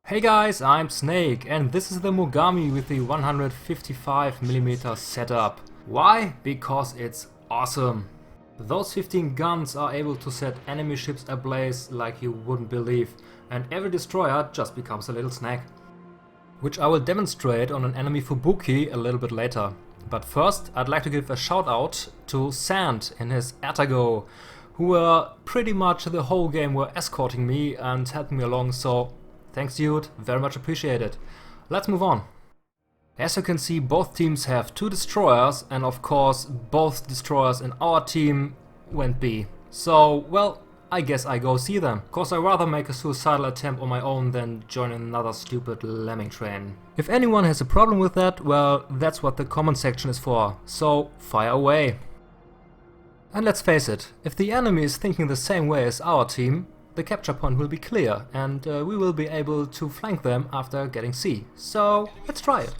Hey guys, I'm Snake and this is the Mogami with the 155mm setup. Why? Because it's awesome. Those 15 guns are able to set enemy ships ablaze like you wouldn't believe, and every destroyer just becomes a little snack. Which I will demonstrate on an enemy Fubuki a little bit later. But first I'd like to give a shout out to Sand and his Atago, who were pretty much the whole game were escorting me and helping me along, so thanks dude, very much appreciated. Let's move on. As you can see, both teams have 2 destroyers, and of course both destroyers in our team went B. So, well, I guess I go see them, cause I rather make a suicidal attempt on my own than join another stupid lemming train. If anyone has a problem with that, well, that's what the comment section is for, so fire away. And let's face it, if the enemy is thinking the same way as our team, the capture point will be clear, and we will be able to flank them after getting C. So let's try it.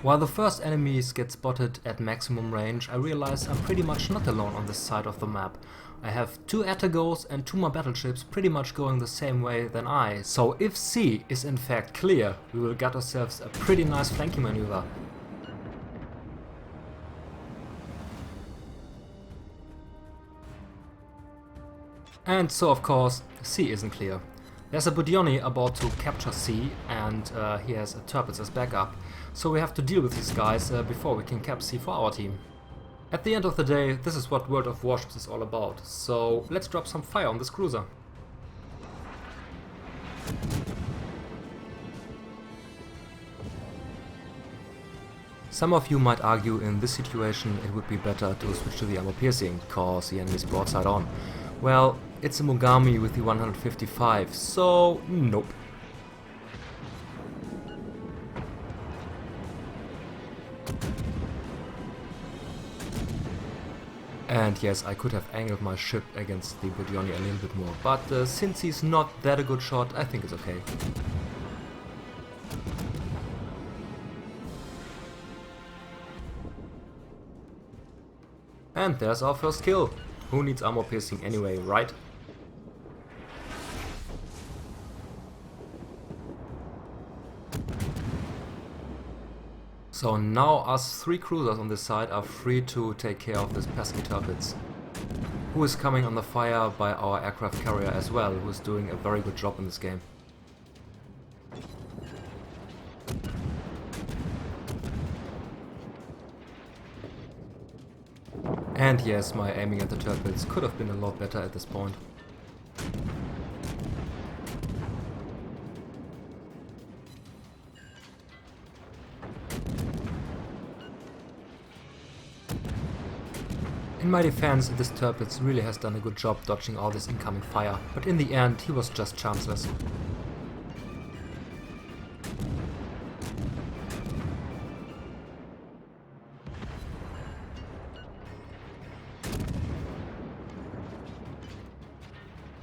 While the first enemies get spotted at maximum range, I realize I'm pretty much not alone on this side of the map. I have 2 Atagos and 2 more battleships pretty much going the same way than I. So if C is in fact clear, we will get ourselves a pretty nice flanking maneuver. And so of course C isn't clear. There's a Budioni about to capture C, and he has a Turpitz as backup, so we have to deal with these guys before we can cap C for our team. At the end of the day, this is what World of Warships is all about, so let's drop some fire on this cruiser. Some of you might argue in this situation it would be better to switch to the armor piercing, cause the enemy is broadside on. Well, it's a Mogami with the 155, so nope. And yes, I could have angled my ship against the Budioni a little bit more, but since he's not that a good shot, I think it's okay. And there's our first kill. Who needs armor piercing anyway, right? So now us 3 cruisers on this side are free to take care of this pesky Turpitz, who is coming under fire by our aircraft carrier as well, who is doing a very good job in this game. And yes, my aiming at the Turpitz could have been a lot better at this point. In my defense, this Turpitz really has done a good job dodging all this incoming fire, but in the end he was just chanceless.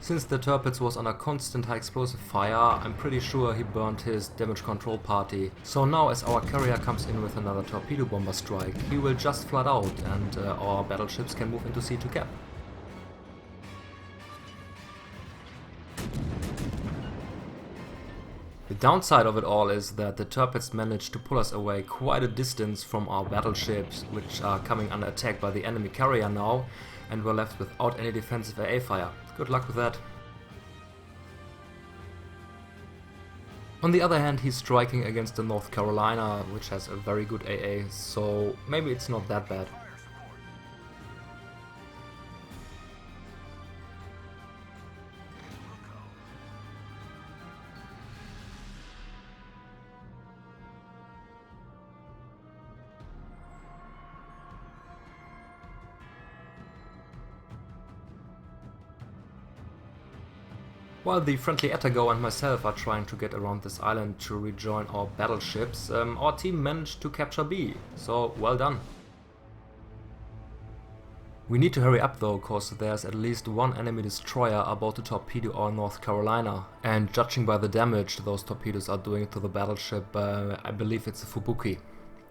Since the Turpitz was under constant high explosive fire, I'm pretty sure he burned his damage control party. So now as our carrier comes in with another torpedo bomber strike, he will just flood out and our battleships can move into C to cap. The downside of it all is that the Turpitz managed to pull us away quite a distance from our battleships, which are coming under attack by the enemy carrier now, and we're left without any defensive AA fire. Good luck with that. On the other hand, he's striking against the North Carolina, which has a very good AA, so maybe it's not that bad. While the friendly Atago and myself are trying to get around this island to rejoin our battleships, our team managed to capture B, so well done. We need to hurry up though, cause there's at least 1 enemy destroyer about to torpedo our North Carolina, and judging by the damage those torpedoes are doing to the battleship, I believe it's a Fubuki,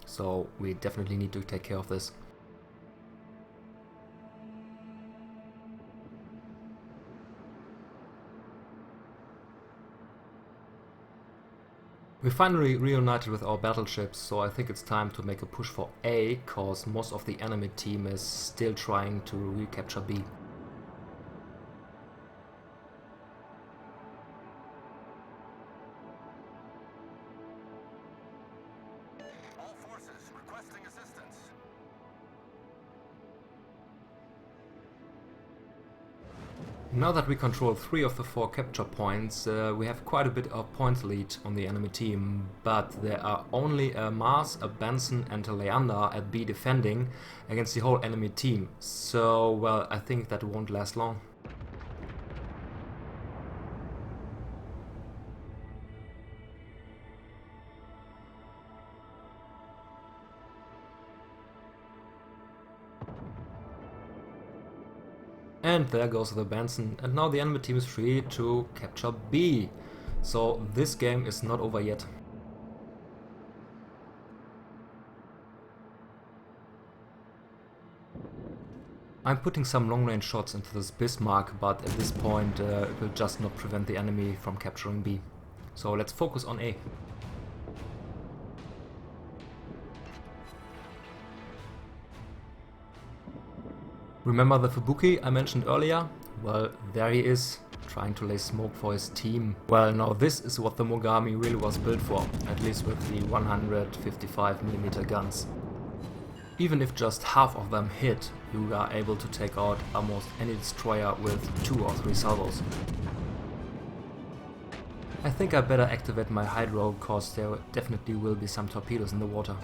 so we definitely need to take care of this. We finally reunited with our battleships, so I think it's time to make a push for A, cause most of the enemy team is still trying to recapture B. All forces requesting assistance. Now that we control 3 of the 4 capture points, we have quite a bit of point lead on the enemy team, but there are only a Mars, a Benson and a Leander at B defending against the whole enemy team, so well, I think that won't last long. And there goes the Benson, and now the enemy team is free to capture B. So this game is not over yet. I'm putting some long-range shots into this Bismarck, but at this point it will just not prevent the enemy from capturing B. So let's focus on A. Remember the Fubuki I mentioned earlier? Well, there he is, trying to lay smoke for his team. Well, now this is what the Mogami really was built for, at least with the 155mm guns. Even if just half of them hit, you are able to take out almost any destroyer with 2 or 3 salvos. I think I better activate my hydro, cause there definitely will be some torpedoes in the water.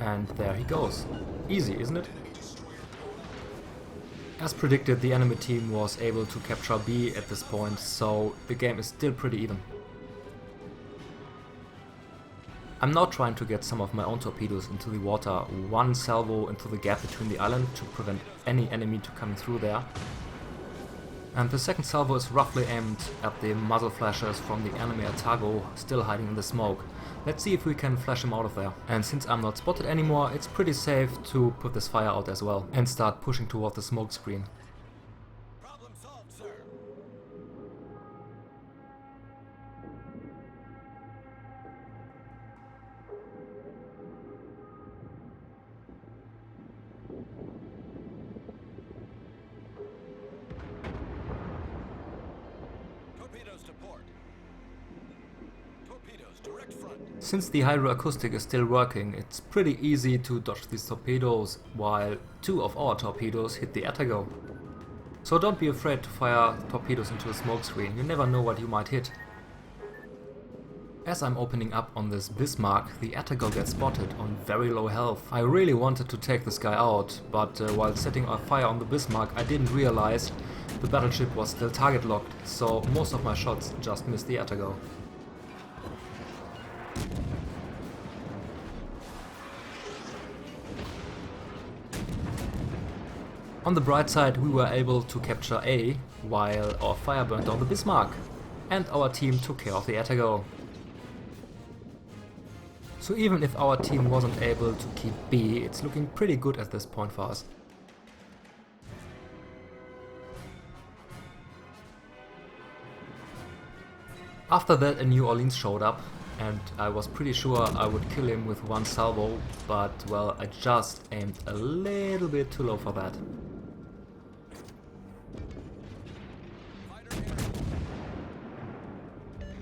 And there he goes. Easy, isn't it? As predicted, the enemy team was able to capture B at this point, so the game is still pretty even. I'm now trying to get some of my own torpedoes into the water, 1 salvo into the gap between the island to prevent any enemy to coming through there. And the second salvo is roughly aimed at the muzzle flashes from the enemy Atago still hiding in the smoke. Let's see if we can flash him out of there. And since I'm not spotted anymore, it's pretty safe to put this fire out as well and start pushing toward the smoke screen. Problem solved, sir. Torpedoes to port. Torpedoes direct front. Since the hydroacoustic is still working, it's pretty easy to dodge these torpedoes, while 2 of our torpedoes hit the Atago. So don't be afraid to fire torpedoes into a smoke screen, you never know what you might hit. As I'm opening up on this Bismarck, the Atago gets spotted on very low health. I really wanted to take this guy out, but while setting a fire on the Bismarck I didn't realize the battleship was still target locked, so most of my shots just missed the Atago. On the bright side, we were able to capture A, while our fire burned down the Bismarck, and our team took care of the Atago. So even if our team wasn't able to keep B, it's looking pretty good at this point for us. After that, a New Orleans showed up, and I was pretty sure I would kill him with 1 salvo, but well, I just aimed a little bit too low for that.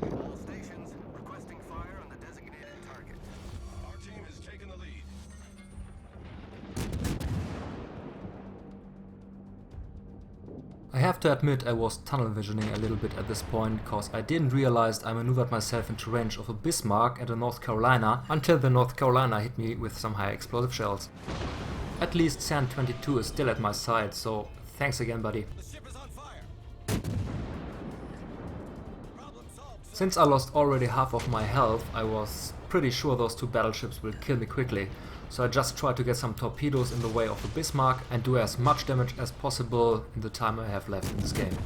All stations requesting fire on the designated target. Our team has taken the lead. I have to admit I was tunnel visioning a little bit at this point, cause I didn't realize I maneuvered myself into range of a Bismarck and a North Carolina until the North Carolina hit me with some high explosive shells. At least Sand 22 is still at my side, so thanks again, buddy. The ship is on fire. Problem solved, sir. Since I lost already half of my health, I was pretty sure those 2 battleships will kill me quickly, so I just tried to get some torpedoes in the way of the Bismarck and do as much damage as possible in the time I have left in this game.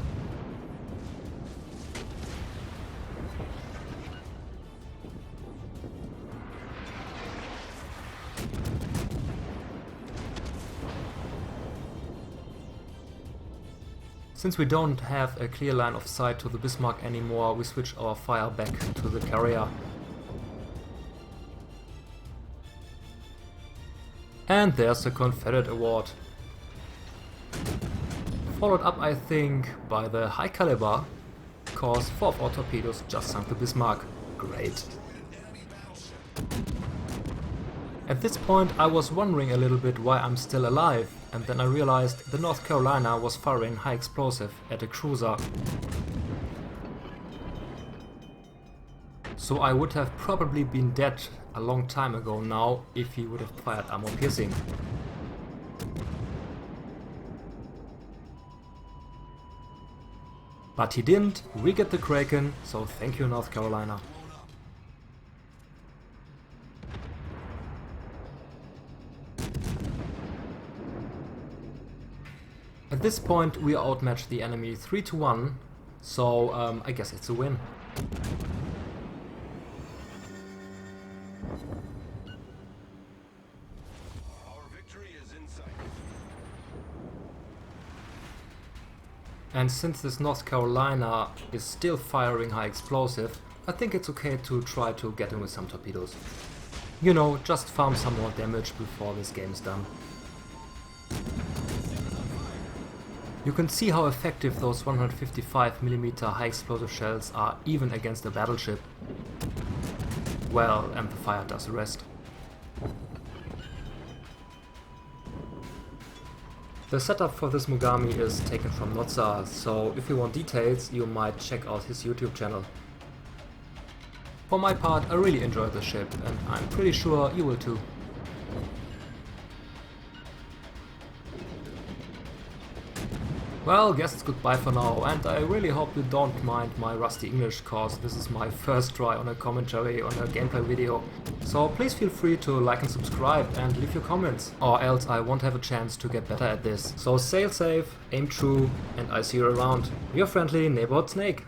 Since we don't have a clear line of sight to the Bismarck anymore, we switch our fire back to the carrier. And there's the Confederate Award. Followed up, I think, by the high caliber, cause 4 of our torpedoes just sunk the Bismarck. Great. At this point I was wondering a little bit why I'm still alive, and then I realized the North Carolina was firing high explosive at a cruiser. So I would have probably been dead a long time ago now if he would have fired armor piercing. But he didn't, we get the Kraken, so thank you North Carolina. At this point we outmatched the enemy 3-1, so I guess it's a win. Our victory is in sight. And since this North Carolina is still firing high explosive, I think it's okay to try to get him with some torpedoes. You know, just farm some more damage before this game's done. You can see how effective those 155mm high explosive shells are even against a battleship. Well, and the fire does the rest. The setup for this Mogami is taken from Notsers, so if you want details you might check out his YouTube channel. For my part, I really enjoy the ship and I'm pretty sure you will too. Well, guess it's goodbye for now, and I really hope you don't mind my rusty English, cause this is my first try on a commentary on a gameplay video. So please feel free to like and subscribe and leave your comments, or else I won't have a chance to get better at this. So sail safe, aim true, and I see you around. Your friendly Neighbourhood Snake.